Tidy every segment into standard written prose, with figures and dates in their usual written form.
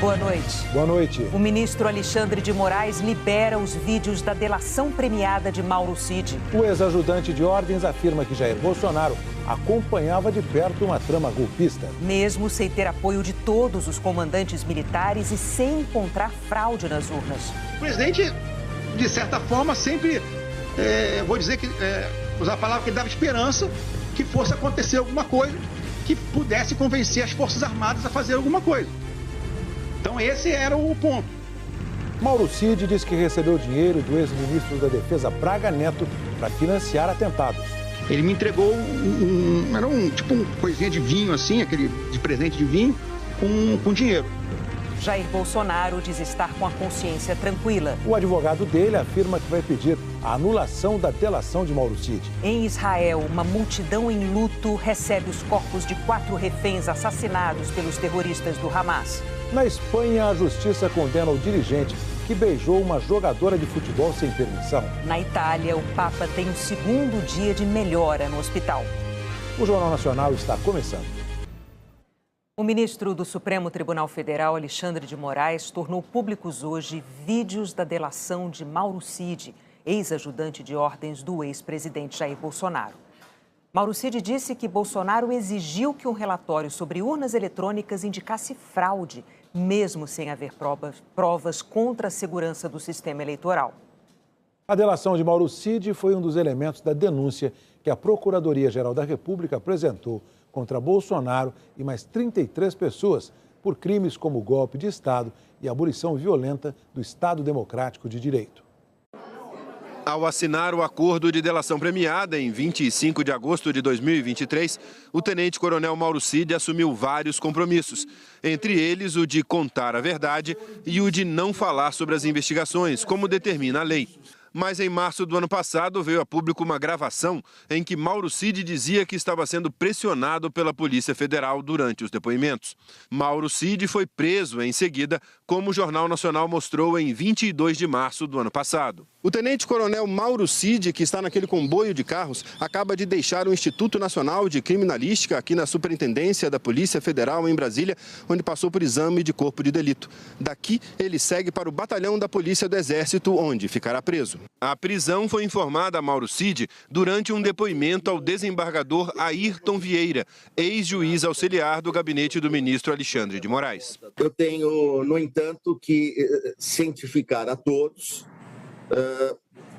Boa noite. Boa noite. O ministro Alexandre de Moraes libera os vídeos da delação premiada de Mauro Cid. O ex-ajudante de ordens afirma que Jair Bolsonaro acompanhava de perto uma trama golpista. Mesmo sem ter apoio de todos os comandantes militares e sem encontrar fraude nas urnas. O presidente, de certa forma, sempre, usar a palavra que ele dava esperança que fosse acontecer alguma coisa que pudesse convencer as Forças Armadas a fazer alguma coisa. Então esse era o ponto. Mauro Cid diz que recebeu dinheiro do ex-ministro da Defesa Braga Neto para financiar atentados. Ele me entregou tipo uma coisinha de vinho assim, aquele de presente de vinho, com dinheiro. Jair Bolsonaro diz estar com a consciência tranquila. O advogado dele afirma que vai pedir a anulação da delação de Mauro Cid. Em Israel, uma multidão em luto recebe os corpos de 4 reféns assassinados pelos terroristas do Hamas. Na Espanha, a justiça condena o dirigente que beijou uma jogadora de futebol sem permissão. Na Itália, o Papa tem o 2º dia de melhora no hospital. O Jornal Nacional está começando. O ministro do Supremo Tribunal Federal, Alexandre de Moraes, tornou públicos hoje vídeos da delação de Mauro Cid, ex-ajudante de ordens do ex-presidente Jair Bolsonaro. Mauro Cid disse que Bolsonaro exigiu que um relatório sobre urnas eletrônicas indicasse fraude, mesmo sem haver provas contra a segurança do sistema eleitoral. A delação de Mauro Cid foi um dos elementos da denúncia que a Procuradoria-Geral da República apresentou contra Bolsonaro e mais 33 pessoas por crimes como golpe de Estado e abolição violenta do Estado Democrático de Direito. Ao assinar o acordo de delação premiada em 25 de agosto de 2023, o tenente-coronel Mauro Cid assumiu vários compromissos, entre eles o de contar a verdade e o de não falar sobre as investigações, como determina a lei. Mas em março do ano passado veio a público uma gravação em que Mauro Cid dizia que estava sendo pressionado pela Polícia Federal durante os depoimentos. Mauro Cid foi preso em seguida, como o Jornal Nacional mostrou em 22 de março do ano passado. O tenente-coronel Mauro Cid, que está naquele comboio de carros, acaba de deixar o Instituto Nacional de Criminalística aqui na Superintendência da Polícia Federal em Brasília, onde passou por exame de corpo de delito. Daqui, ele segue para o Batalhão da Polícia do Exército, onde ficará preso. A prisão foi informada a Mauro Cid durante um depoimento ao desembargador Ayrton Vieira, ex-juiz auxiliar do gabinete do ministro Alexandre de Moraes. Eu tenho, no entanto, que cientificar a todos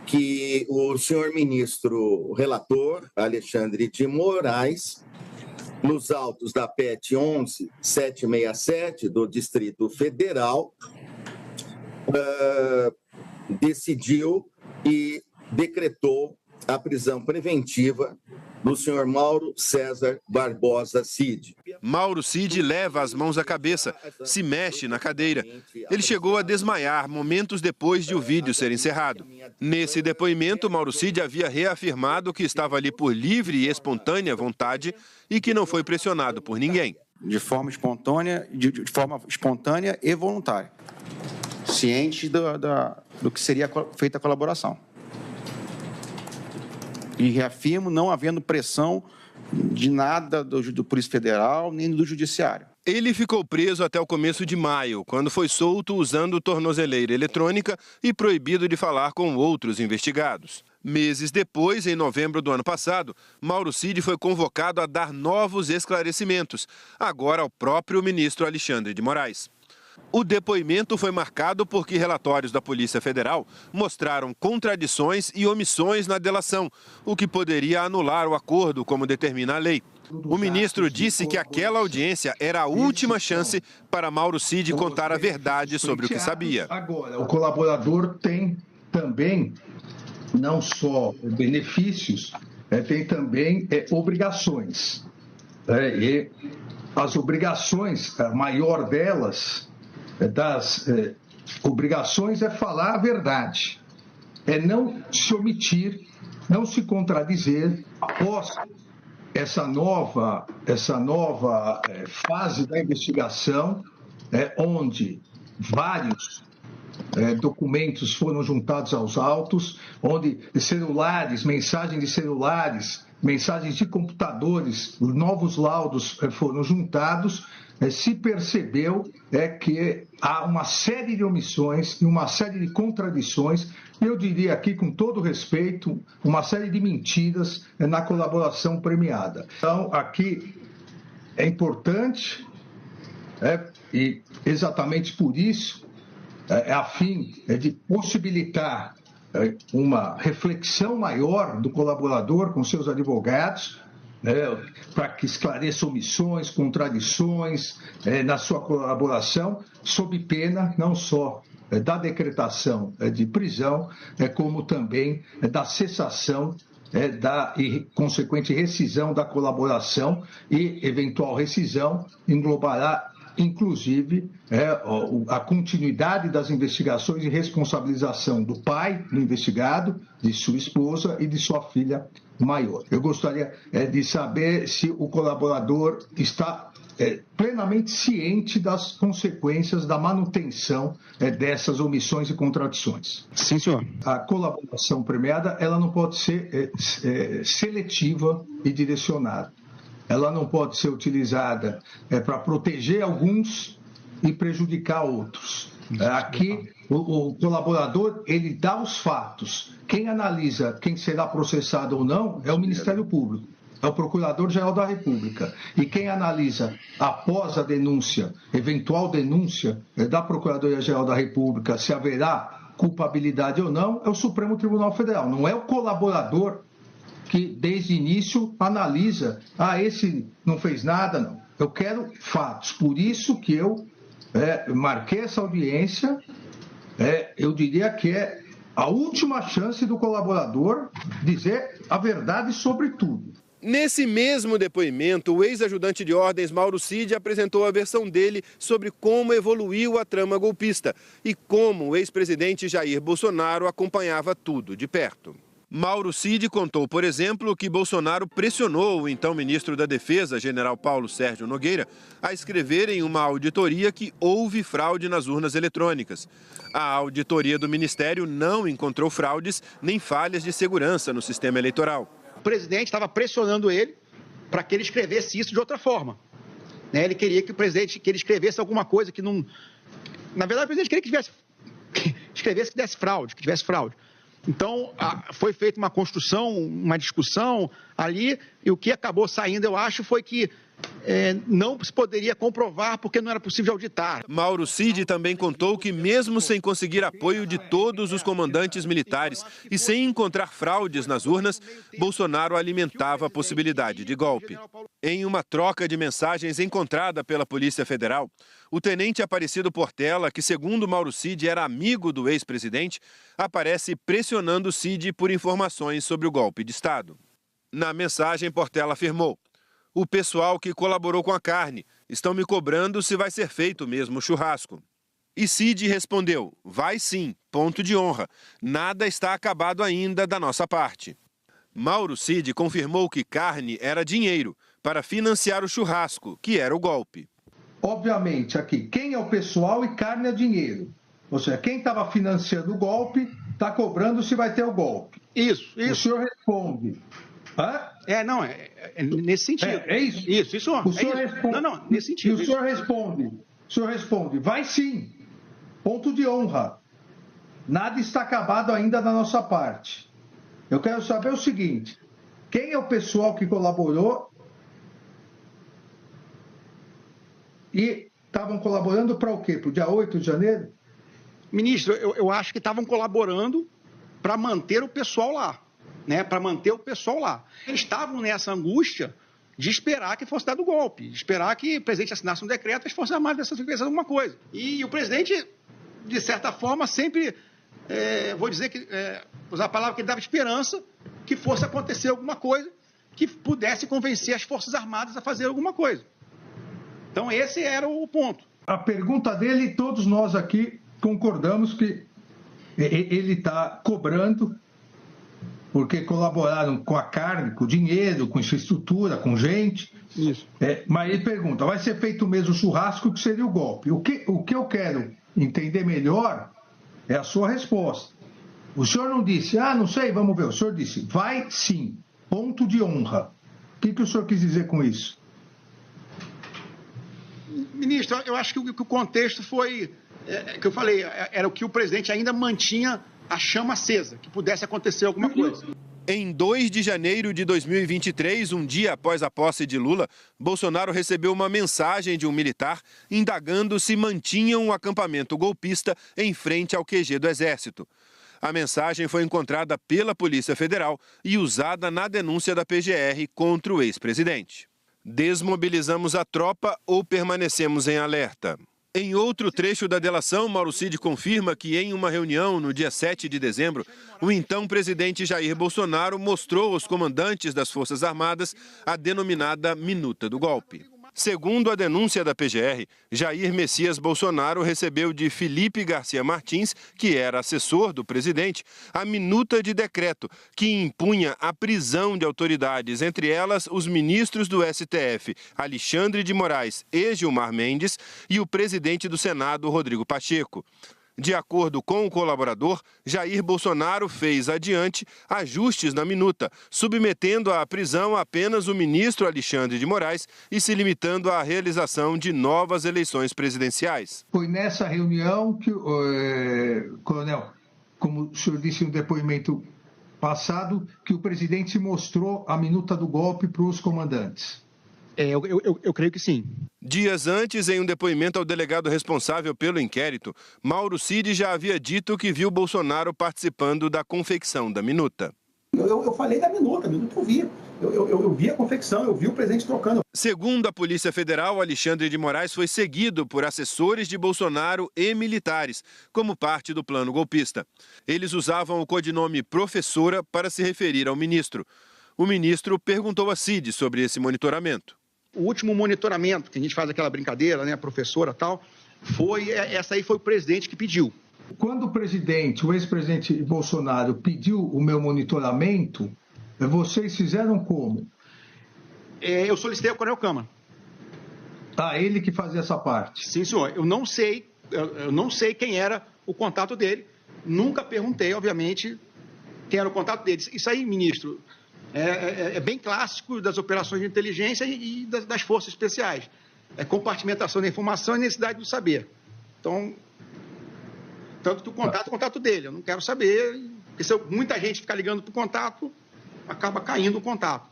que o senhor ministro relator, Alexandre de Moraes, nos autos da PET 11767 do Distrito Federal, decidiu e decretou a prisão preventiva do senhor Mauro César Barbosa Cid. Mauro Cid leva as mãos à cabeça, se mexe na cadeira. Ele chegou a desmaiar momentos depois de o vídeo ser encerrado. Nesse depoimento, Mauro Cid havia reafirmado que estava ali por livre e espontânea vontade e que não foi pressionado por ninguém. De forma espontânea e voluntária, ciente do que seria feita a colaboração. E reafirmo não havendo pressão de nada do Polícia Federal nem do Judiciário. Ele ficou preso até o começo de maio, quando foi solto usando tornozeleira eletrônica e proibido de falar com outros investigados. Meses depois, em novembro do ano passado, Mauro Cid foi convocado a dar novos esclarecimentos, agora ao próprio ministro Alexandre de Moraes. O depoimento foi marcado porque relatórios da Polícia Federal mostraram contradições e omissões na delação, o que poderia anular o acordo, como determina a lei. O ministro disse que aquela audiência era a última chance para Mauro Cid contar a verdade sobre o que sabia. Agora, o colaborador tem também não só benefícios, tem também obrigações. E as obrigações, a maior delas, das obrigações é falar a verdade, é não se omitir, não se contradizer. Após essa nova fase da investigação, onde vários documentos foram juntados aos autos, onde celulares, mensagens de celulares, mensagens de computadores, novos laudos foram juntados, se percebeu que há uma série de omissões e uma série de contradições, eu diria aqui com todo respeito, uma série de mentiras na colaboração premiada. Então, aqui é importante, e exatamente por isso, a fim de possibilitar uma reflexão maior do colaborador com seus advogados, para que esclareça omissões, contradições na sua colaboração, sob pena não só da decretação de prisão, como também da cessação da consequente rescisão da colaboração, e eventual rescisão englobará inclusive a continuidade das investigações e responsabilização do pai do investigado, de sua esposa e de sua filha maior. Eu gostaria de saber se o colaborador está plenamente ciente das consequências da manutenção dessas omissões e contradições. Sim, senhor. A colaboração premiada, ela não pode ser seletiva e direcionada. Ela não pode ser utilizada para proteger alguns e prejudicar outros. Aqui, o colaborador, ele dá os fatos. Quem analisa quem será processado ou não é o Ministério Público, é o Procurador-Geral da República. E quem analisa após a denúncia, eventual denúncia da Procuradoria-Geral da República, se haverá culpabilidade ou não, é o Supremo Tribunal Federal. Não é o colaborador que desde o início analisa, esse não fez nada, não. Eu quero fatos. Por isso que eu marquei essa audiência, eu diria que é a última chance do colaborador dizer a verdade sobre tudo. Nesse mesmo depoimento, o ex-ajudante de ordens Mauro Cid apresentou a versão dele sobre como evoluiu a trama golpista e como o ex-presidente Jair Bolsonaro acompanhava tudo de perto. Mauro Cid contou, por exemplo, que Bolsonaro pressionou o então ministro da Defesa, general Paulo Sérgio Nogueira, a escrever em uma auditoria que houve fraude nas urnas eletrônicas. A auditoria do Ministério não encontrou fraudes nem falhas de segurança no sistema eleitoral. O presidente estava pressionando ele para que ele escrevesse isso de outra forma. Ele queria que ele escrevesse alguma coisa que não... Na verdade, o presidente queria que escrevesse que desse fraude, que tivesse fraude. Então, foi feita uma construção, uma discussão ali, e o que acabou saindo, eu acho, foi que não se poderia comprovar porque não era possível auditar. Mauro Cid também contou que, mesmo sem conseguir apoio de todos os comandantes militares e sem encontrar fraudes nas urnas, Bolsonaro alimentava a possibilidade de golpe. Em uma troca de mensagens encontrada pela Polícia Federal, o tenente Aparecido Portela, que segundo Mauro Cid era amigo do ex-presidente, aparece pressionando Cid por informações sobre o golpe de Estado. Na mensagem, Portela afirmou: "O pessoal que colaborou com a carne estão me cobrando se vai ser feito mesmo o churrasco." E Cid respondeu: "Vai sim, ponto de honra. Nada está acabado ainda da nossa parte." Mauro Cid confirmou que carne era dinheiro para financiar o churrasco, que era o golpe. Obviamente, aqui, quem é o pessoal e carne é dinheiro. Ou seja, quem estava financiando o golpe está cobrando se vai ter o golpe. Isso. O senhor responde. Nesse sentido. É isso? Isso. O senhor responde. Não, nesse sentido. E o senhor responde, vai sim, ponto de honra. Nada está acabado ainda da nossa parte. Eu quero saber o seguinte, quem é o pessoal que colaborou e estavam colaborando para o quê? Para o dia 8 de janeiro? Ministro, eu acho que estavam colaborando para manter o pessoal lá. Para manter o pessoal lá. Eles estavam nessa angústia de esperar que fosse dado o golpe, de esperar que o presidente assinasse um decreto e as Forças Armadas fizessem alguma coisa. E o presidente, de certa forma, sempre, vou dizer que, usar a palavra que ele dava esperança que fosse acontecer alguma coisa que pudesse convencer as Forças Armadas a fazer alguma coisa. Então esse era o ponto. A pergunta dele, todos nós aqui concordamos que ele está cobrando porque colaboraram com a carne, com o dinheiro, com infraestrutura, com gente. Isso. Mas ele pergunta, vai ser feito mesmo o churrasco, que seria o golpe? O que eu quero entender melhor é a sua resposta. O senhor não disse, não sei, vamos ver. O senhor disse, vai sim, ponto de honra. O que o senhor quis dizer com isso? Ministro, eu acho que o contexto foi, que eu falei, era o que o presidente ainda mantinha a chama acesa, que pudesse acontecer alguma coisa. Em 2 de janeiro de 2023, um dia após a posse de Lula, Bolsonaro recebeu uma mensagem de um militar indagando se mantinha um acampamento golpista em frente ao QG do Exército. A mensagem foi encontrada pela Polícia Federal e usada na denúncia da PGR contra o ex-presidente. Desmobilizamos a tropa ou permanecemos em alerta? Em outro trecho da delação, Mauro Cid confirma que em uma reunião no dia 7 de dezembro, o então presidente Jair Bolsonaro mostrou aos comandantes das Forças Armadas a denominada minuta do golpe. Segundo a denúncia da PGR, Jair Messias Bolsonaro recebeu de Felipe Garcia Martins, que era assessor do presidente, a minuta de decreto que impunha a prisão de autoridades, entre elas os ministros do STF, Alexandre de Moraes e Gilmar Mendes, e o presidente do Senado, Rodrigo Pacheco. De acordo com o colaborador, Jair Bolsonaro fez adiante ajustes na minuta, submetendo à prisão apenas o ministro Alexandre de Moraes e se limitando à realização de novas eleições presidenciais. Foi nessa reunião que, coronel, como o senhor disse no depoimento passado, que o presidente mostrou a minuta do golpe para os comandantes. Eu creio que sim. Dias antes, em um depoimento ao delegado responsável pelo inquérito, Mauro Cid já havia dito que viu Bolsonaro participando da confecção da minuta. Eu falei da minuta eu vi. Eu vi a confecção, eu vi o presidente trocando. Segundo a Polícia Federal, Alexandre de Moraes foi seguido por assessores de Bolsonaro e militares, como parte do plano golpista. Eles usavam o codinome Professora para se referir ao ministro. O ministro perguntou a Cid sobre esse monitoramento. O último monitoramento, que a gente faz aquela brincadeira, né, professora e tal, essa aí foi o presidente que pediu. Quando o ex-presidente Bolsonaro pediu o meu monitoramento, vocês fizeram como? Eu solicitei ao Coronel Câmara. Ele que fazia essa parte? Sim, senhor. Eu não sei quem era o contato dele. Nunca perguntei, obviamente, quem era o contato dele. Isso aí, ministro, é bem clássico das operações de inteligência e das forças especiais. É compartimentação da informação e necessidade do saber. Então, tanto que o contato dele. Eu não quero saber, porque se muita gente ficar ligando para o contato, acaba caindo o contato.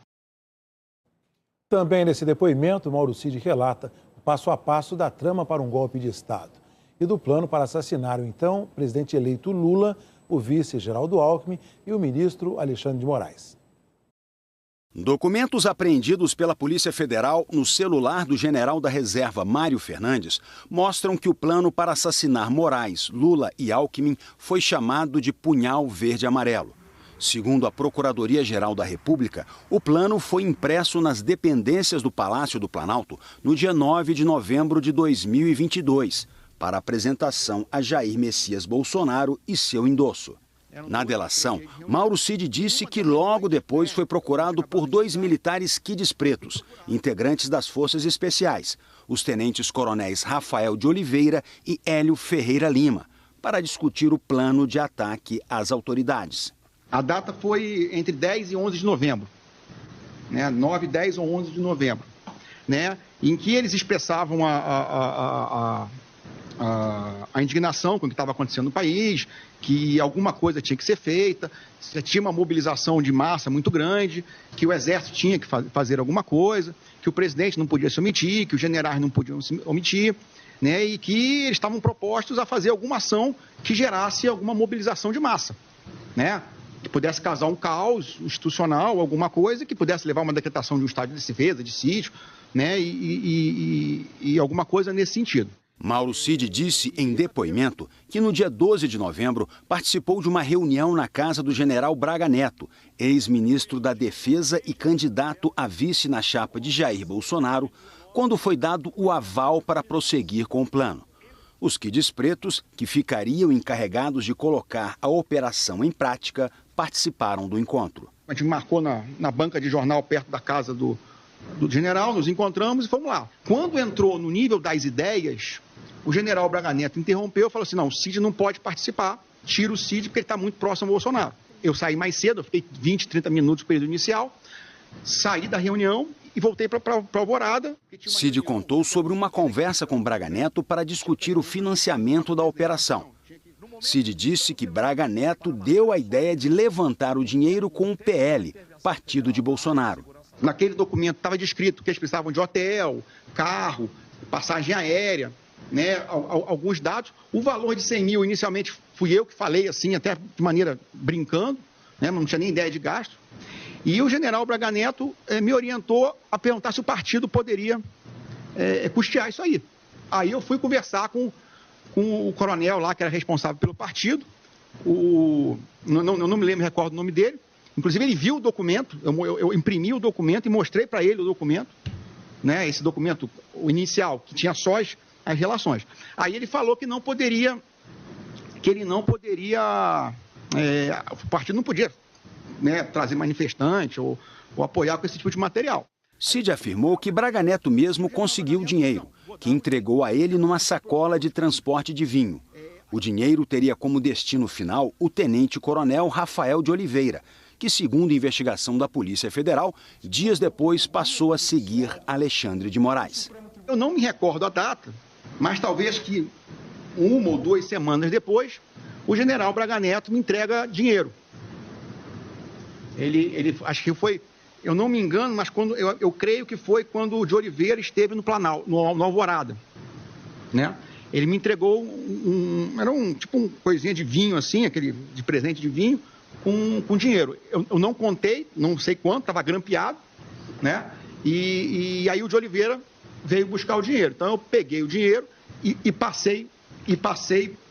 Também nesse depoimento, Mauro Cid relata o passo a passo da trama para um golpe de Estado e do plano para assassinar o então presidente eleito Lula, o vice Geraldo Alckmin e o ministro Alexandre de Moraes. Documentos apreendidos pela Polícia Federal no celular do general da reserva Mário Fernandes mostram que o plano para assassinar Moraes, Lula e Alckmin foi chamado de Punhal Verde-Amarelo. Segundo a Procuradoria-Geral da República, o plano foi impresso nas dependências do Palácio do Planalto no dia 9 de novembro de 2022, para apresentação a Jair Messias Bolsonaro e seu endosso. Na delação, Mauro Cid disse que logo depois foi procurado por 2 militares quides pretos, integrantes das Forças Especiais, os tenentes-coronéis Rafael de Oliveira e Hélio Ferreira Lima, para discutir o plano de ataque às autoridades. A data foi entre 10 e 11 de novembro, né? 9, 10 ou 11 de novembro, né? Em que eles expressavam a indignação com o que estava acontecendo no país, que alguma coisa tinha que ser feita, tinha uma mobilização de massa muito grande, que o Exército tinha que fazer alguma coisa, que o presidente não podia se omitir, que os generais não podiam se omitir, né? E que eles estavam propostos a fazer alguma ação que gerasse alguma mobilização de massa, né? Que pudesse causar um caos institucional, alguma coisa, que pudesse levar a uma decretação de um estado de defesa, de sítio, né? E alguma coisa nesse sentido. Mauro Cid disse em depoimento que no dia 12 de novembro participou de uma reunião na casa do general Braga Neto, ex-ministro da Defesa e candidato a vice na chapa de Jair Bolsonaro, quando foi dado o aval para prosseguir com o plano. Os quides pretos, que ficariam encarregados de colocar a operação em prática, participaram do encontro. A gente marcou na banca de jornal perto da casa do general, nos encontramos e fomos lá. Quando entrou no nível das ideias, o general Braga Neto interrompeu e falou assim, não, o Cid não pode participar, tira o Cid porque ele está muito próximo ao Bolsonaro. Eu saí mais cedo, eu fiquei 20, 30 minutos no período inicial, saí da reunião e voltei para Alvorada. Cid contou sobre uma conversa com Braga Neto para discutir o financiamento da operação. Cid disse que Braga Neto deu a ideia de levantar o dinheiro com o PL, partido de Bolsonaro. Naquele documento estava descrito que eles precisavam de hotel, carro, passagem aérea, né, alguns dados. O valor de 100 mil, inicialmente, fui eu que falei, assim, até de maneira brincando, né, não tinha nem ideia de gasto. E o general Braga Neto me orientou a perguntar se o partido poderia custear isso aí. Aí eu fui conversar com o coronel lá, que era responsável pelo partido, não me lembro, recordo o nome dele. Inclusive, ele viu o documento, eu imprimi o documento e mostrei para ele o documento, né, esse documento, o inicial, que tinha só as relações. Aí ele falou que o partido não podia, né, trazer manifestante ou apoiar com esse tipo de material. Cid afirmou que Braga Neto mesmo conseguiu o dinheiro, que entregou a ele numa sacola de transporte de vinho. O dinheiro teria como destino final o tenente-coronel Rafael de Oliveira, que, segundo a investigação da Polícia Federal, dias depois passou a seguir Alexandre de Moraes. Eu não me recordo a data, mas talvez que 1 ou 2 semanas depois, o general Braga Neto me entrega dinheiro. Ele acho que foi, eu não me engano, mas eu creio que foi quando o de Oliveira esteve no Planalto, no Alvorada, né? Ele me entregou era tipo uma coisinha de vinho assim, aquele de presente de vinho, com dinheiro. Eu não contei, não sei quanto, estava grampeado, né? E aí o de Oliveira veio buscar o dinheiro. Então eu peguei o dinheiro e passei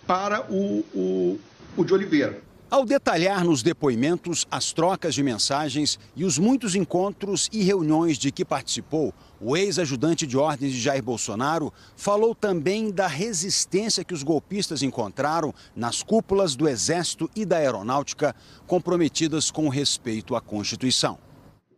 para o de Oliveira. Ao detalhar nos depoimentos as trocas de mensagens e os muitos encontros e reuniões de que participou, o ex-ajudante de ordens de Jair Bolsonaro falou também da resistência que os golpistas encontraram nas cúpulas do Exército e da Aeronáutica, comprometidas com o respeito à Constituição.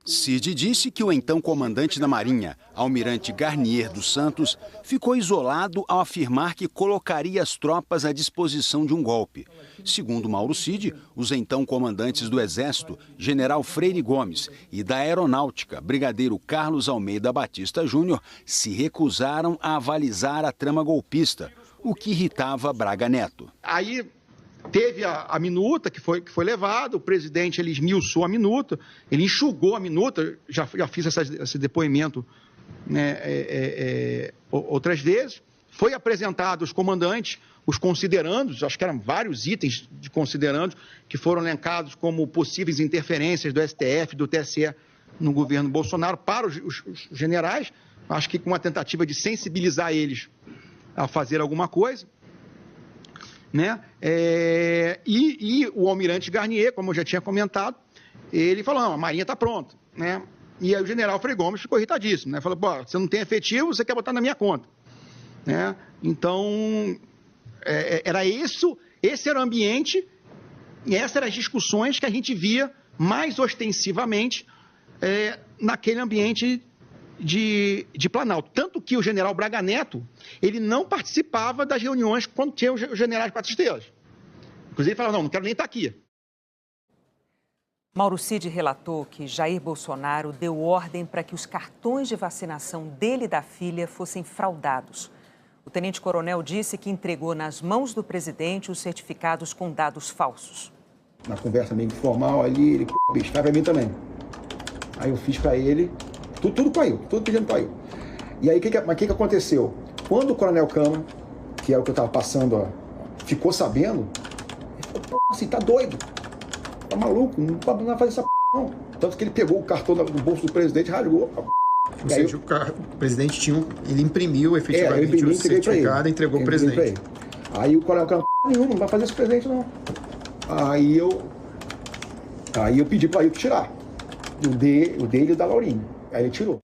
Cid disse que o então comandante da Marinha, almirante Garnier dos Santos, ficou isolado ao afirmar que colocaria as tropas à disposição de um golpe. Segundo Mauro Cid, os então comandantes do Exército, general Freire Gomes, e da Aeronáutica, brigadeiro Carlos Almeida Batista Júnior, se recusaram a avalizar a trama golpista, o que irritava Braga Neto. Aí teve a minuta que foi levada, o presidente ele esmiuçou a minuta, ele enxugou a minuta, já fiz esse depoimento, né, outras vezes. Foi apresentado aos comandantes, os considerandos, acho que eram vários itens de considerandos que foram elencados como possíveis interferências do STF, do TSE no governo Bolsonaro para os generais, acho que com uma tentativa de sensibilizar eles a fazer alguma coisa, né? E o almirante Garnier, como eu já tinha comentado, ele falou, não, a Marinha está pronta, né? E aí o general Freire Gomes ficou irritadíssimo, né? Falou, pô, você não tem efetivo, você quer botar na minha conta, né? Então, era isso, esse era o ambiente e essas eram as discussões que a gente via mais ostensivamente naquele ambiente de Planalto. Tanto que o general Braga Neto, ele não participava das reuniões quando tinha os generais Quatro Estrelas. Inclusive, ele falava, não quero nem estar aqui. Mauro Cid relatou que Jair Bolsonaro deu ordem para que os cartões de vacinação dele e da filha fossem fraudados. O tenente-coronel disse que entregou nas mãos do presidente os certificados com dados falsos. Na conversa meio informal ali, ele está para mim também. Aí eu fiz para ele, tudo caiu, tudo pedindo caiu. E aí o que aconteceu? Quando o coronel Câmara, que é o que eu estava passando, ficou sabendo, ele falou, assim, tá doido, tá maluco, não vai fazer essa não. Tanto que ele pegou o cartão do bolso do presidente e rasgou. Ou seja, o presidente ele imprimiu efetivamente o certificado e entregou o presidente. Aí o coronel Câmara, não vai fazer esse presente não. Aí eu pedi para ele tirar. O dele e o da Laurinha. Aí ele tirou.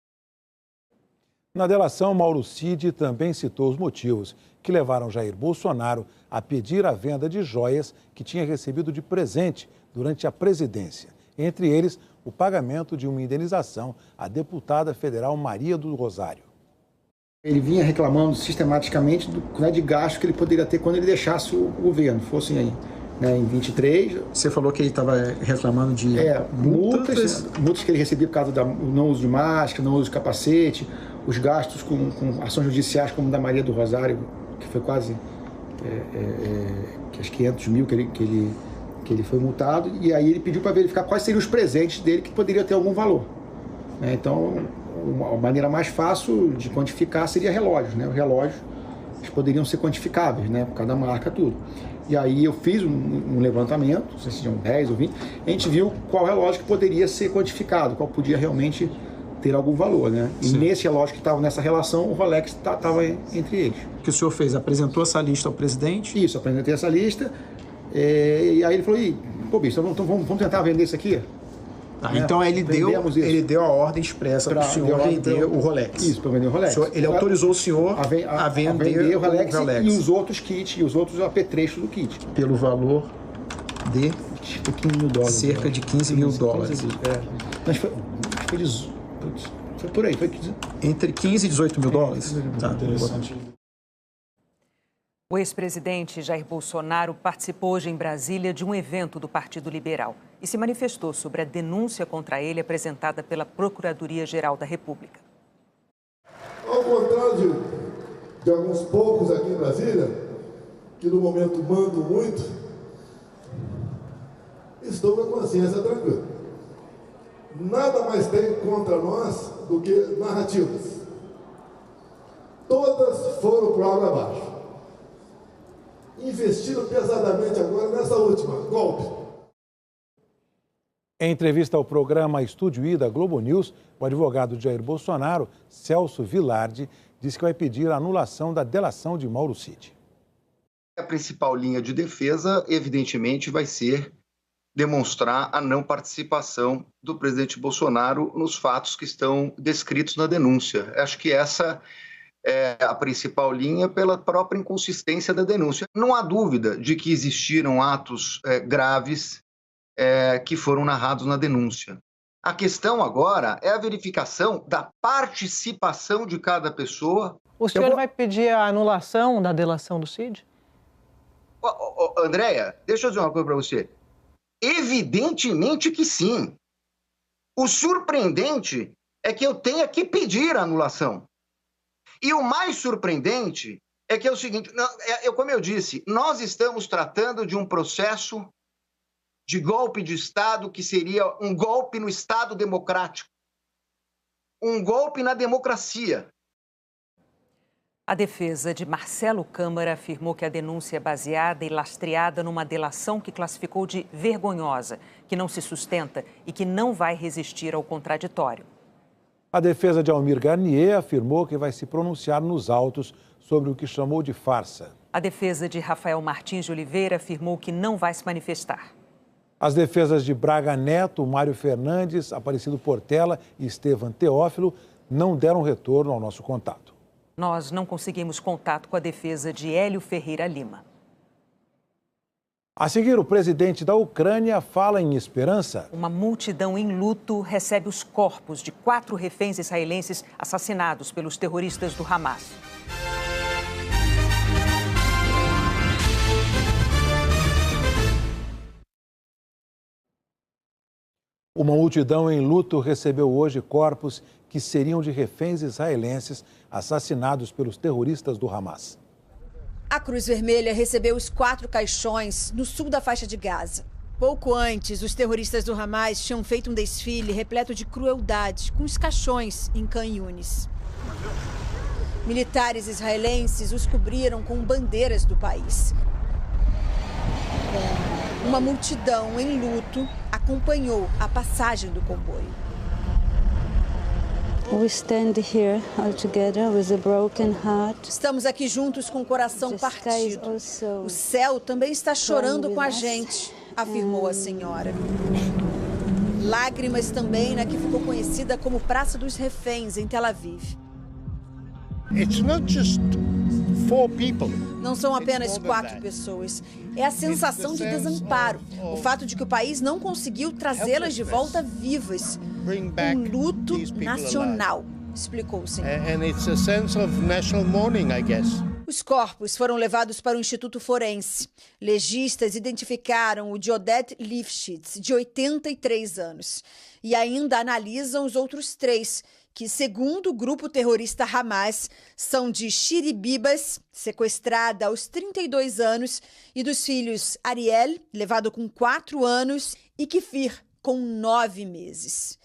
Na delação, Mauro Cid também citou os motivos que levaram Jair Bolsonaro a pedir a venda de joias que tinha recebido de presente durante a presidência. Entre eles, o pagamento de uma indenização à deputada federal Maria do Rosário. Ele vinha reclamando sistematicamente de gasto que ele poderia ter quando ele deixasse o governo, fossem aí né, em 23. Você falou que ele estava reclamando de multas que ele recebia por causa do não uso de máscara, não uso de capacete, os gastos com ações judiciais como da Maria do Rosário, que foi quase acho que 500 mil que ele foi multado, e aí ele pediu para verificar quais seriam os presentes dele que poderia ter algum valor. Então, a maneira mais fácil de quantificar seria relógios, né? Os relógios eles poderiam ser quantificáveis, né? Por cada marca, tudo. E aí eu fiz um levantamento, não sei se tinham 10 ou 20, a gente viu qual relógio que poderia ser quantificado, qual podia realmente ter algum valor, né? E Sim. nesse relógio que estava nessa relação, o Rolex estava entre eles. O que o senhor fez? Apresentou essa lista ao presidente? Isso, apresentei essa lista, e aí ele falou, pô, bicho, então vamos tentar vender isso aqui? Então ele deu a ordem expressa para o senhor vender o Rolex. Isso, para vender o Rolex. Ele autorizou o senhor a vender o Rolex e os outros kits, e os outros apetrechos do kit. Pelo valor de $15.000. Cerca de $15 mil. Mas foi por aí. Foi entre 15 e 18 mil dólares? Tá, interessante. O ex-presidente Jair Bolsonaro participou hoje em Brasília de um evento do Partido Liberal e se manifestou sobre a denúncia contra ele apresentada pela Procuradoria-Geral da República. Ao contrário de alguns poucos aqui em Brasília, que no momento mandam muito, estou com a consciência tranquila. Nada mais tem contra nós do que narrativas. Todas foram por água abaixo. Investiram pesadamente agora nessa última, golpe. Em entrevista ao programa Estúdio I da Globo News, o advogado de Jair Bolsonaro, Celso Vilardi, disse que vai pedir a anulação da delação de Mauro Cid. A principal linha de defesa, evidentemente, vai ser demonstrar a não participação do presidente Bolsonaro nos fatos que estão descritos na denúncia. Acho que essa é a principal linha pela própria inconsistência da denúncia. Não há dúvida de que existiram atos graves que foram narrados na denúncia. A questão agora é a verificação da participação de cada pessoa. O senhor vai pedir a anulação da delação do Cid? Andréia, deixa eu dizer uma coisa para você. Evidentemente que sim. O surpreendente é que eu tenha que pedir a anulação. E o mais surpreendente é que é o seguinte, como eu disse, nós estamos tratando de um processo de golpe de Estado que seria um golpe no Estado democrático, um golpe na democracia. A defesa de Marcelo Câmara afirmou que a denúncia é baseada e lastreada numa delação que classificou de vergonhosa, que não se sustenta e que não vai resistir ao contraditório. A defesa de Almir Garnier afirmou que vai se pronunciar nos autos sobre o que chamou de farsa. A defesa de Rafael Martins de Oliveira afirmou que não vai se manifestar. As defesas de Braga Neto, Mário Fernandes, Aparecido Portela e Estevam Teófilo não deram retorno ao nosso contato. Nós não conseguimos contato com a defesa de Hélio Ferreira Lima. A seguir, o presidente da Ucrânia fala em esperança. Uma multidão em luto recebe os corpos de 4 reféns israelenses assassinados pelos terroristas do Hamas. Uma multidão em luto recebeu hoje corpos que seriam de reféns israelenses assassinados pelos terroristas do Hamas. A Cruz Vermelha recebeu os 4 caixões no sul da faixa de Gaza. Pouco antes, os terroristas do Hamas tinham feito um desfile repleto de crueldade com os caixões em Khan Yunis. Militares israelenses os cobriram com bandeiras do país. Uma multidão em luto acompanhou a passagem do comboio. We stand here all together with a broken heart. Estamos aqui juntos com o coração partido. O céu também está chorando com a gente, afirmou a senhora. Lágrimas também na que ficou conhecida como Praça dos Reféns, em Tel Aviv. It's not just 4 people. Não são apenas 4 pessoas. É a sensação de desamparo. O fato de que o país não conseguiu trazê-las de volta vivas. Um luto nacional, explicou o senhor. And it's a sense of national mourning, I guess. Os corpos foram levados para o Instituto Forense. Legistas identificaram o de Oded Lifshitz, de 83 anos, e ainda analisam os outros 3, que, segundo o grupo terrorista Hamas, são de Shiri Bibas, sequestrada aos 32 anos, e dos filhos Ariel, levado com 4 anos, e Kfir, com 9 meses.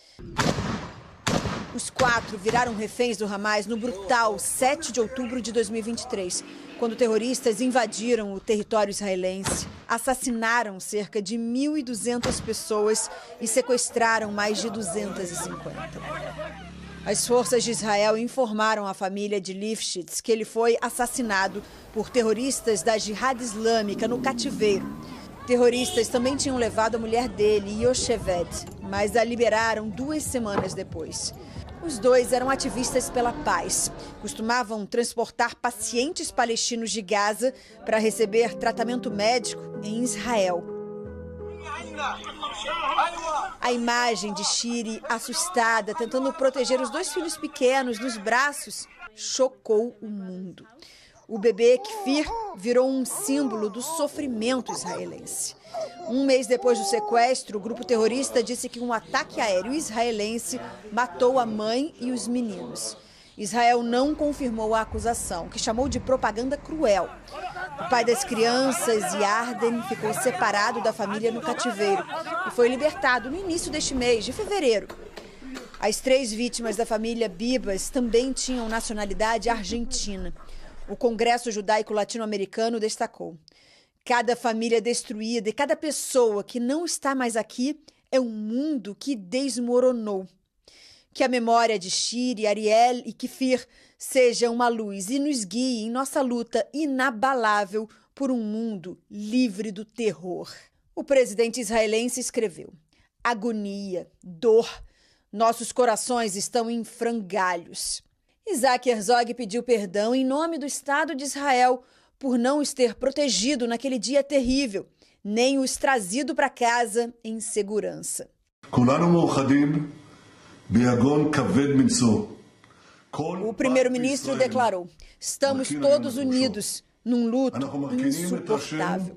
Os 4 viraram reféns do Hamas no brutal 7 de outubro de 2023, quando terroristas invadiram o território israelense, assassinaram cerca de 1.200 pessoas e sequestraram mais de 250. As forças de Israel informaram à família de Lifshitz que ele foi assassinado por terroristas da Jihad Islâmica no cativeiro. Terroristas também tinham levado a mulher dele, Yocheved, mas a liberaram 2 semanas depois. Os 2 eram ativistas pela paz. Costumavam transportar pacientes palestinos de Gaza para receber tratamento médico em Israel. A imagem de Shiri, assustada, tentando proteger os 2 filhos pequenos nos braços, chocou o mundo. O bebê Kfir virou um símbolo do sofrimento israelense. 1 mês depois do sequestro, o grupo terrorista disse que um ataque aéreo israelense matou a mãe e os meninos. Israel não confirmou a acusação, que chamou de propaganda cruel. O pai das crianças, Yarden, ficou separado da família no cativeiro e foi libertado no início deste mês, de fevereiro. As 3 vítimas da família Bibas também tinham nacionalidade argentina. O Congresso Judaico Latino-Americano destacou: cada família destruída e cada pessoa que não está mais aqui é um mundo que desmoronou. Que a memória de Shiri, Ariel e Kfir seja uma luz e nos guie em nossa luta inabalável por um mundo livre do terror. O presidente israelense escreveu: agonia, dor, nossos corações estão em frangalhos. Isaac Herzog pediu perdão em nome do Estado de Israel por não os ter protegido naquele dia terrível, nem os trazido para casa em segurança. O primeiro-ministro declarou: estamos todos unidos num luto insuportável.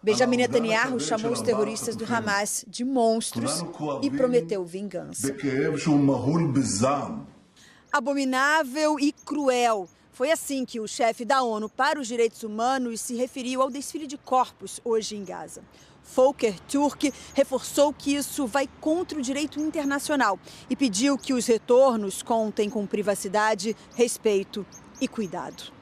Benjamin Netanyahu chamou os terroristas do Hamas de monstros e prometeu vingança. Abominável e cruel. Foi assim que o chefe da ONU para os Direitos Humanos se referiu ao desfile de corpos hoje em Gaza. Volker Turk reforçou que isso vai contra o direito internacional e pediu que os retornos contem com privacidade, respeito e cuidado.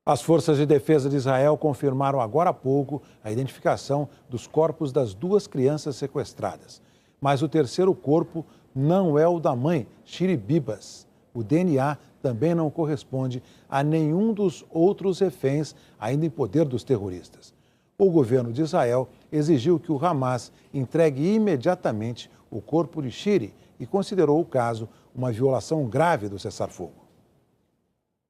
As forças de defesa de Israel confirmaram agora há pouco a identificação dos corpos das 2 crianças sequestradas. Mas o terceiro corpo não é o da mãe, Shiri Bibas. O DNA também não corresponde a nenhum dos outros reféns ainda em poder dos terroristas. O governo de Israel exigiu que o Hamas entregue imediatamente o corpo de Shiri e considerou o caso uma violação grave do cessar-fogo.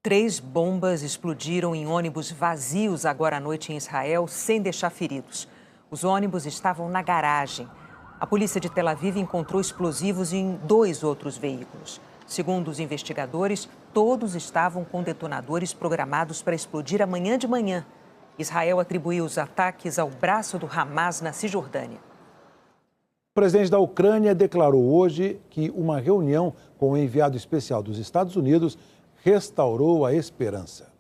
3 bombas explodiram em ônibus vazios agora à noite em Israel, sem deixar feridos. Os ônibus estavam na garagem. A polícia de Tel Aviv encontrou explosivos em 2 outros veículos. Segundo os investigadores, todos estavam com detonadores programados para explodir amanhã de manhã. Israel atribuiu os ataques ao braço do Hamas na Cisjordânia. O presidente da Ucrânia declarou hoje que uma reunião com o enviado especial dos Estados Unidos restaurou a esperança.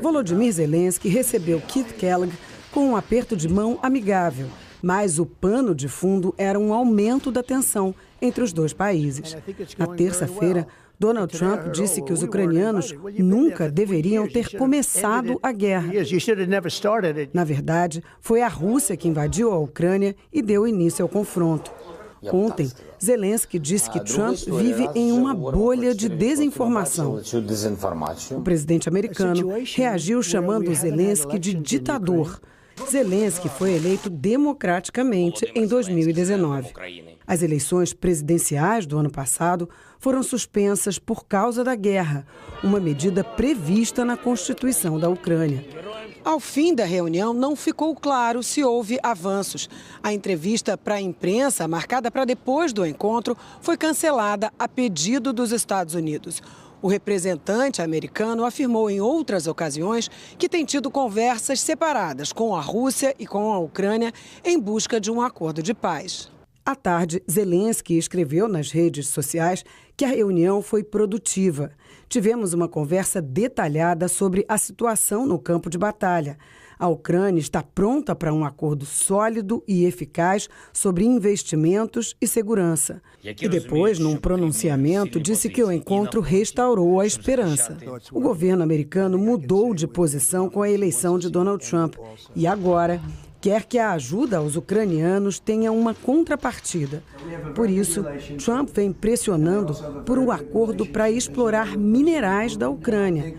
Volodymyr Zelensky recebeu Keith Kellogg com um aperto de mão amigável, mas o pano de fundo era um aumento da tensão entre os 2 países. Na terça-feira, Donald Trump disse que os ucranianos nunca deveriam ter começado a guerra. Na verdade, foi a Rússia que invadiu a Ucrânia e deu início ao confronto. Ontem, Zelensky disse que Trump vive em uma bolha de desinformação. O presidente americano reagiu chamando Zelensky de ditador. Zelensky foi eleito democraticamente em 2019. As eleições presidenciais do ano passado foram suspensas por causa da guerra, uma medida prevista na Constituição da Ucrânia. Ao fim da reunião, não ficou claro se houve avanços. A entrevista para a imprensa, marcada para depois do encontro, foi cancelada a pedido dos Estados Unidos. O representante americano afirmou em outras ocasiões que tem tido conversas separadas com a Rússia e com a Ucrânia em busca de um acordo de paz. À tarde, Zelensky escreveu nas redes sociais que a reunião foi produtiva. Tivemos uma conversa detalhada sobre a situação no campo de batalha. A Ucrânia está pronta para um acordo sólido e eficaz sobre investimentos e segurança. E depois, num pronunciamento, disse que o encontro restaurou a esperança. O governo americano mudou de posição com a eleição de Donald Trump e agora quer que a ajuda aos ucranianos tenha uma contrapartida. Por isso, Trump vem pressionando por um acordo para explorar minerais da Ucrânia.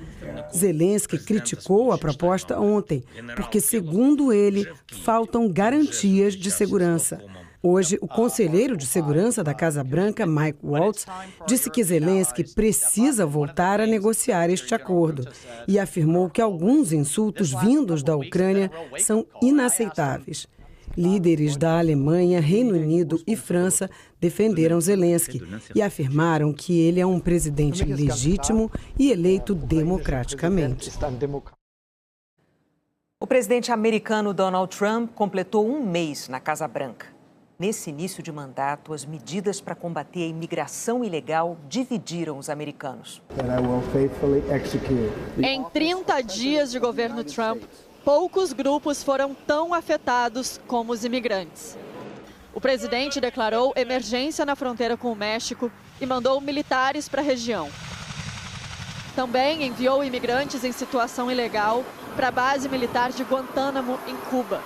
Zelensky criticou a proposta ontem, porque, segundo ele, faltam garantias de segurança. Hoje, o conselheiro de segurança da Casa Branca, Mike Waltz, disse que Zelensky precisa voltar a negociar este acordo e afirmou que alguns insultos vindos da Ucrânia são inaceitáveis. Líderes da Alemanha, Reino Unido e França defenderam Zelensky e afirmaram que ele é um presidente legítimo e eleito democraticamente. O presidente americano Donald Trump completou um mês na Casa Branca. Nesse início de mandato, as medidas para combater a imigração ilegal dividiram os americanos. Em 30 dias de governo Trump, poucos grupos foram tão afetados como os imigrantes. O presidente declarou emergência na fronteira com o México e mandou militares para a região. Também enviou imigrantes em situação ilegal para a base militar de Guantánamo, em Cuba,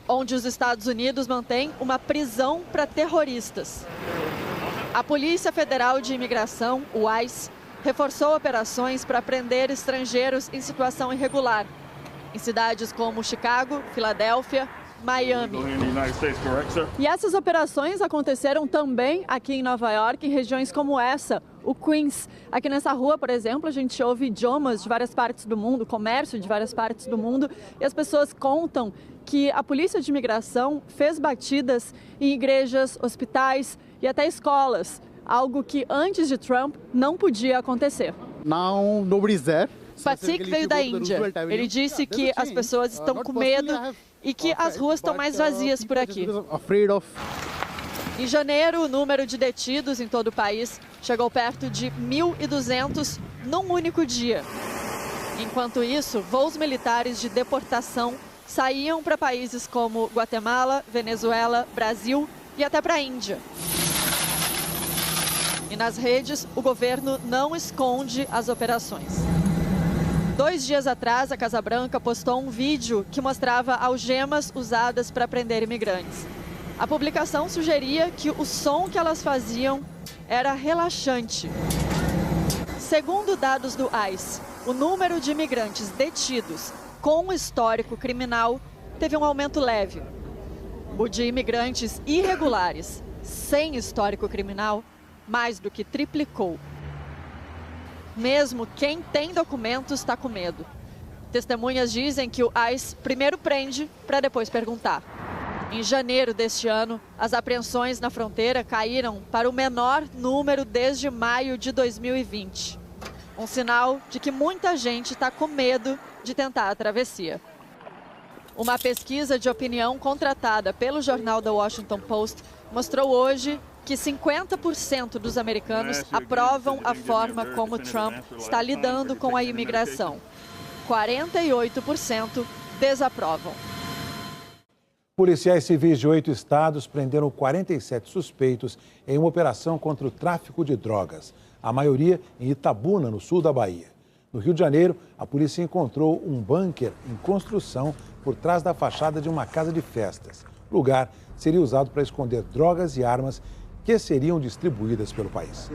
onde os Estados Unidos mantêm uma prisão para terroristas. A Polícia Federal de Imigração, o ICE, reforçou operações para prender estrangeiros em situação irregular, em cidades como Chicago, Filadélfia, Miami. E essas operações aconteceram também aqui em Nova York, em regiões como essa, o Queens. Aqui nessa rua, por exemplo, a gente ouve idiomas de várias partes do mundo, comércio de várias partes do mundo, e as pessoas contam que a Polícia de Imigração fez batidas em igrejas, hospitais e até escolas, algo que antes de Trump não podia acontecer. Patrick veio da Índia. Ele disse que as pessoas estão com medo e que as ruas estão mais vazias por aqui. Em janeiro, o número de detidos em todo o país chegou perto de 1.200 num único dia. Enquanto isso, voos militares de deportação saíam para países como Guatemala, Venezuela, Brasil e até para a Índia. E nas redes, o governo não esconde as operações. 2 dias atrás, a Casa Branca postou um vídeo que mostrava algemas usadas para prender imigrantes. A publicação sugeria que o som que elas faziam era relaxante. Segundo dados do ICE, o número de imigrantes detidos com histórico criminal teve um aumento leve. O de imigrantes irregulares, sem histórico criminal, mais do que triplicou. Mesmo quem tem documentos está com medo. Testemunhas dizem que o ICE primeiro prende para depois perguntar. Em janeiro deste ano, as apreensões na fronteira caíram para o menor número desde maio de 2020. Um sinal de que muita gente está com medo de tentar a travessia. Uma pesquisa de opinião contratada pelo jornal The Washington Post mostrou hoje que 50% dos americanos aprovam a forma como Trump está lidando com a imigração. 48% desaprovam. Policiais civis de 8 estados prenderam 47 suspeitos em uma operação contra o tráfico de drogas, a maioria em Itabuna, no sul da Bahia. No Rio de Janeiro, a polícia encontrou um bunker em construção por trás da fachada de uma casa de festas. O lugar seria usado para esconder drogas e armas que seriam distribuídas pelo país.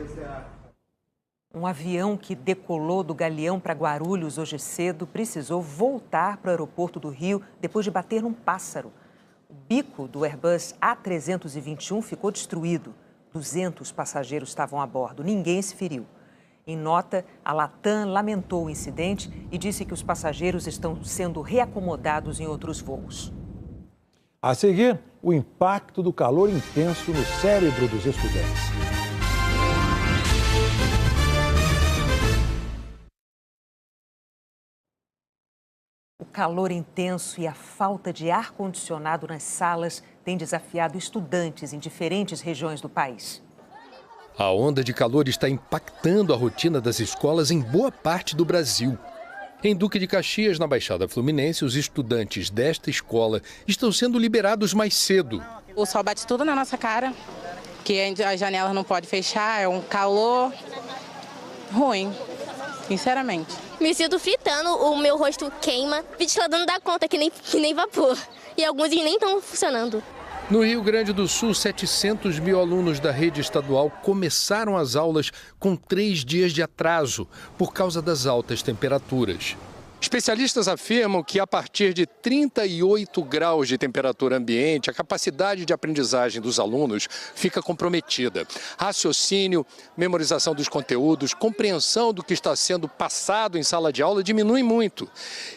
Um avião que decolou do Galeão para Guarulhos hoje cedo precisou voltar para o aeroporto do Rio depois de bater num pássaro. O bico do Airbus A321 ficou destruído. 200 passageiros estavam a bordo. Ninguém se feriu. Em nota, a Latam lamentou o incidente e disse que os passageiros estão sendo reacomodados em outros voos. A seguir, o impacto do calor intenso no cérebro dos estudantes. O calor intenso e a falta de ar-condicionado nas salas têm desafiado estudantes em diferentes regiões do país. A onda de calor está impactando a rotina das escolas em boa parte do Brasil. Em Duque de Caxias, na Baixada Fluminense, os estudantes desta escola estão sendo liberados mais cedo. O sol bate tudo na nossa cara, que as janelas não podem fechar, é um calor ruim, sinceramente. Me sinto fritando, o meu rosto queima, o ventilador não dá conta, que nem vapor. E alguns nem estão funcionando. No Rio Grande do Sul, 700 mil alunos da rede estadual começaram as aulas com 3 dias de atraso por causa das altas temperaturas. Especialistas afirmam que a partir de 38 graus de temperatura ambiente, a capacidade de aprendizagem dos alunos fica comprometida. Raciocínio, memorização dos conteúdos, compreensão do que está sendo passado em sala de aula diminui muito.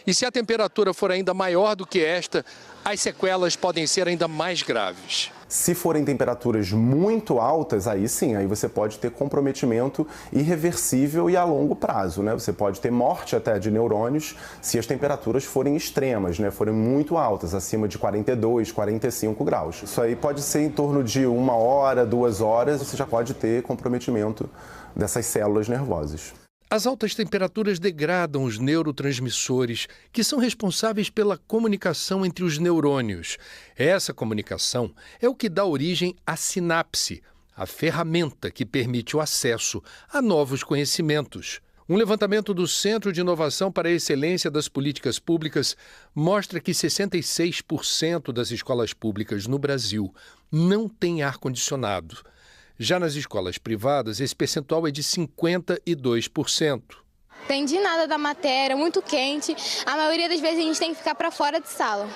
E se a temperatura for ainda maior do que esta, as sequelas podem ser ainda mais graves. Se forem temperaturas muito altas, aí sim, aí você pode ter comprometimento irreversível e a longo prazo, né? Você pode ter morte até de neurônios se as temperaturas forem extremas, né? Forem muito altas, acima de 42, 45 graus. Isso aí pode ser em torno de 1 hora, 2 horas, você já pode ter comprometimento dessas células nervosas. As altas temperaturas degradam os neurotransmissores, que são responsáveis pela comunicação entre os neurônios. Essa comunicação é o que dá origem à sinapse, a ferramenta que permite o acesso a novos conhecimentos. Um levantamento do Centro de Inovação para a Excelência das Políticas Públicas mostra que 66% das escolas públicas no Brasil não têm ar-condicionado. Já nas escolas privadas, esse percentual é de 52%. Entendi nada da matéria, muito quente. A maioria das vezes a gente tem que ficar para fora de sala,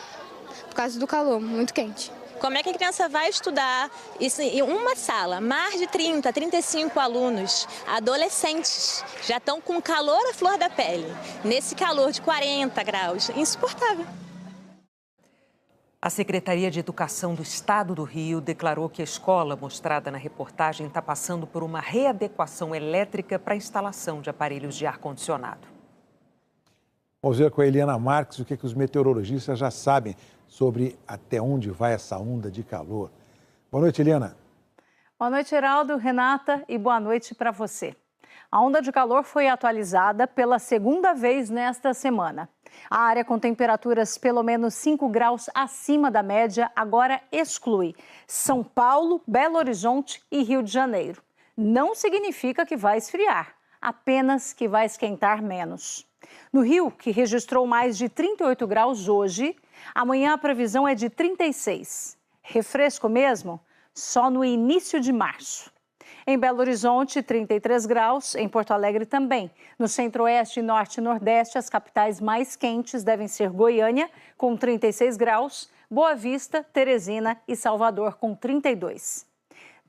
por causa do calor, muito quente. Como é que a criança vai estudar isso em uma sala? Mais de 30, 35 alunos, adolescentes, já estão com calor à flor da pele. Nesse calor de 40 graus, insuportável. A Secretaria de Educação do Estado do Rio declarou que a escola mostrada na reportagem está passando por uma readequação elétrica para a instalação de aparelhos de ar-condicionado. Vamos ver com a Eliana Marques o que os meteorologistas já sabem sobre até onde vai essa onda de calor. Boa noite, Eliana. Boa noite, Heraldo, Renata, e boa noite para você. A onda de calor foi atualizada pela segunda vez nesta semana. A área com temperaturas pelo menos 5 graus acima da média agora exclui São Paulo, Belo Horizonte e Rio de Janeiro. Não significa que vai esfriar, apenas que vai esquentar menos. No Rio, que registrou mais de 38 graus hoje, amanhã a previsão é de 36. Refresco mesmo? Só no início de março. Em Belo Horizonte, 33 graus, em Porto Alegre também. No Centro-Oeste, Norte e Nordeste, as capitais mais quentes devem ser Goiânia, com 36 graus, Boa Vista, Teresina e Salvador, com 32.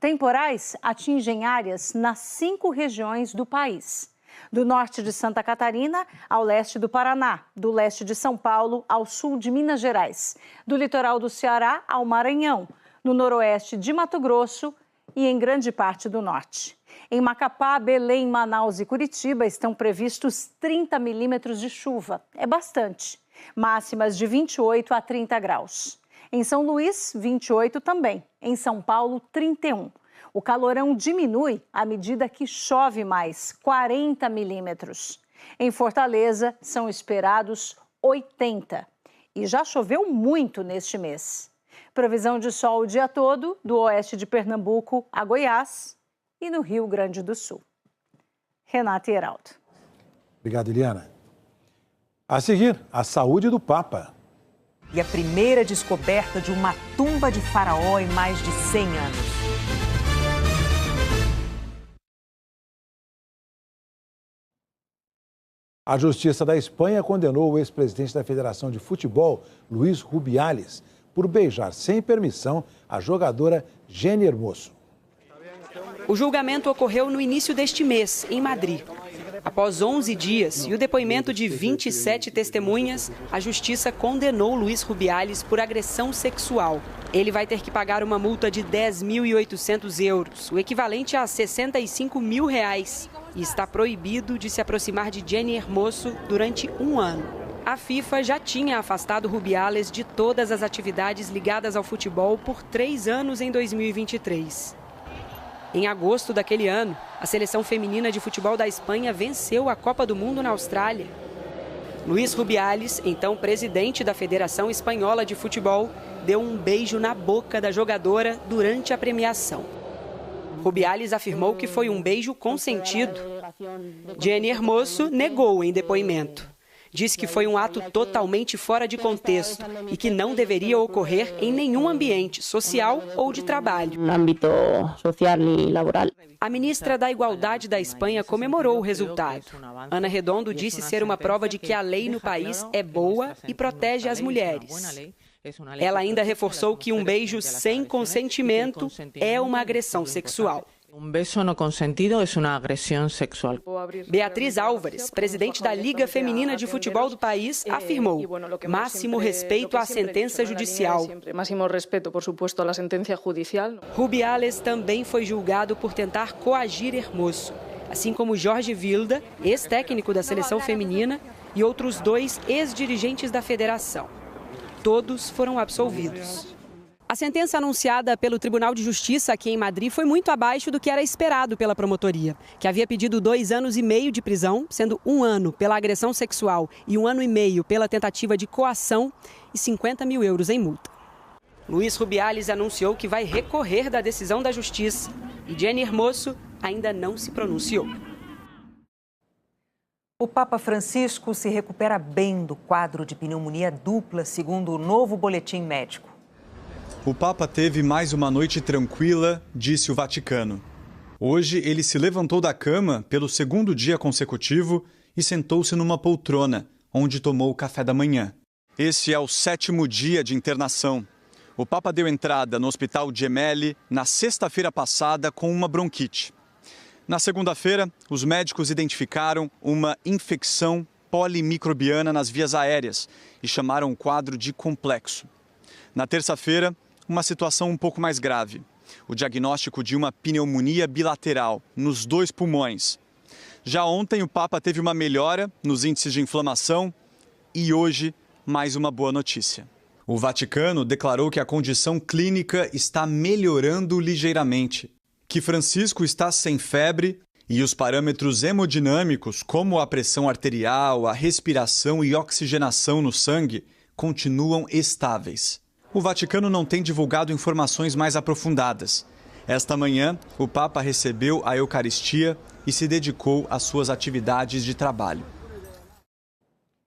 Temporais atingem áreas nas 5 regiões do país. Do norte de Santa Catarina ao leste do Paraná, do leste de São Paulo ao sul de Minas Gerais, do litoral do Ceará ao Maranhão, no noroeste de Mato Grosso e em grande parte do norte. Em Macapá, Belém, Manaus e Curitiba estão previstos 30 milímetros de chuva. É bastante. Máximas de 28 a 30 graus. Em São Luís, 28 também. Em São Paulo, 31. O calorão diminui à medida que chove mais, 40 milímetros. Em Fortaleza, são esperados 80. E já choveu muito neste mês. Previsão de sol o dia todo, do oeste de Pernambuco a Goiás e no Rio Grande do Sul. Renata e Heraldo. Obrigado, Eliana. A seguir, a saúde do Papa. E a primeira descoberta de uma tumba de faraó em mais de 100 anos. A Justiça da Espanha condenou o ex-presidente da Federação de Futebol, Luís Rubiales, por beijar sem permissão a jogadora Jenny Hermoso. O julgamento ocorreu no início deste mês, em Madrid. Após 11 dias e o depoimento de 27 testemunhas, a Justiça condenou Luís Rubiales por agressão sexual. Ele vai ter que pagar uma multa de 10.800 euros, o equivalente a 65 mil reais, e está proibido de se aproximar de Jenny Hermoso durante 1 ano. A FIFA já tinha afastado Rubiales de todas as atividades ligadas ao futebol por 3 anos em 2023. Em agosto daquele ano, a seleção feminina de futebol da Espanha venceu a Copa do Mundo na Austrália. Luís Rubiales, então presidente da Federação Espanhola de Futebol, deu um beijo na boca da jogadora durante a premiação. Rubiales afirmou que foi um beijo consentido. Jenny Hermoso negou em depoimento. Disse que foi um ato totalmente fora de contexto e que não deveria ocorrer em nenhum ambiente social ou de trabalho. A ministra da Igualdade da Espanha comemorou o resultado. Ana Redondo disse ser uma prova de que a lei no país é boa e protege as mulheres. Ela ainda reforçou que um beijo sem consentimento é uma agressão sexual. Um beijo não consentido é uma agressão sexual. Beatriz Álvares, presidente da Liga Feminina de Futebol do país, afirmou: máximo respeito à sentença judicial. Rubiales também foi julgado por tentar coagir Hermoso, assim como Jorge Vilda, ex-técnico da seleção feminina, e outros 2 ex-dirigentes da federação. Todos foram absolvidos. A sentença anunciada pelo Tribunal de Justiça aqui em Madrid foi muito abaixo do que era esperado pela promotoria, que havia pedido 2 anos e meio de prisão, sendo 1 ano pela agressão sexual e 1 ano e meio pela tentativa de coação e 50 mil euros em multa. Luís Rubiales anunciou que vai recorrer da decisão da Justiça e Jenny Hermoso ainda não se pronunciou. O Papa Francisco se recupera bem do quadro de pneumonia dupla, segundo o novo boletim médico. O Papa teve mais uma noite tranquila, disse o Vaticano. Hoje, ele se levantou da cama pelo 2º dia consecutivo e sentou-se numa poltrona, onde tomou o café da manhã. Esse é o 7º dia de internação. O Papa deu entrada no Hospital Gemelli na sexta-feira passada com uma bronquite. Na segunda-feira, os médicos identificaram uma infecção polimicrobiana nas vias aéreas e chamaram o quadro de complexo. Na terça-feira, uma situação um pouco mais grave. O diagnóstico de uma pneumonia bilateral nos 2 pulmões. Já ontem, o Papa teve uma melhora nos índices de inflamação e hoje, mais uma boa notícia. O Vaticano declarou que a condição clínica está melhorando ligeiramente, que Francisco está sem febre e os parâmetros hemodinâmicos, como a pressão arterial, a respiração e oxigenação no sangue, continuam estáveis. O Vaticano não tem divulgado informações mais aprofundadas. Esta manhã, o Papa recebeu a Eucaristia e se dedicou às suas atividades de trabalho.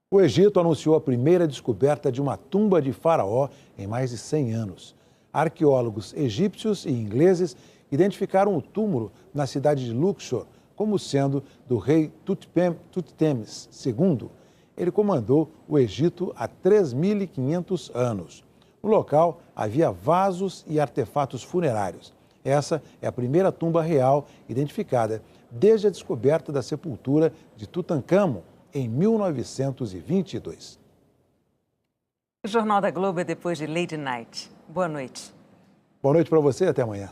O Egito anunciou a primeira descoberta de uma tumba de faraó em mais de 100 anos. Arqueólogos egípcios e ingleses identificaram o túmulo na cidade de Luxor como sendo do rei Tutmesis II. Ele comandou o Egito há 3.500 anos. No local, havia vasos e artefatos funerários. Essa é a primeira tumba real identificada desde a descoberta da sepultura de Tutancâmon em 1922. O Jornal da Globo é depois de Lady Night. Boa noite. Boa noite para você e até amanhã.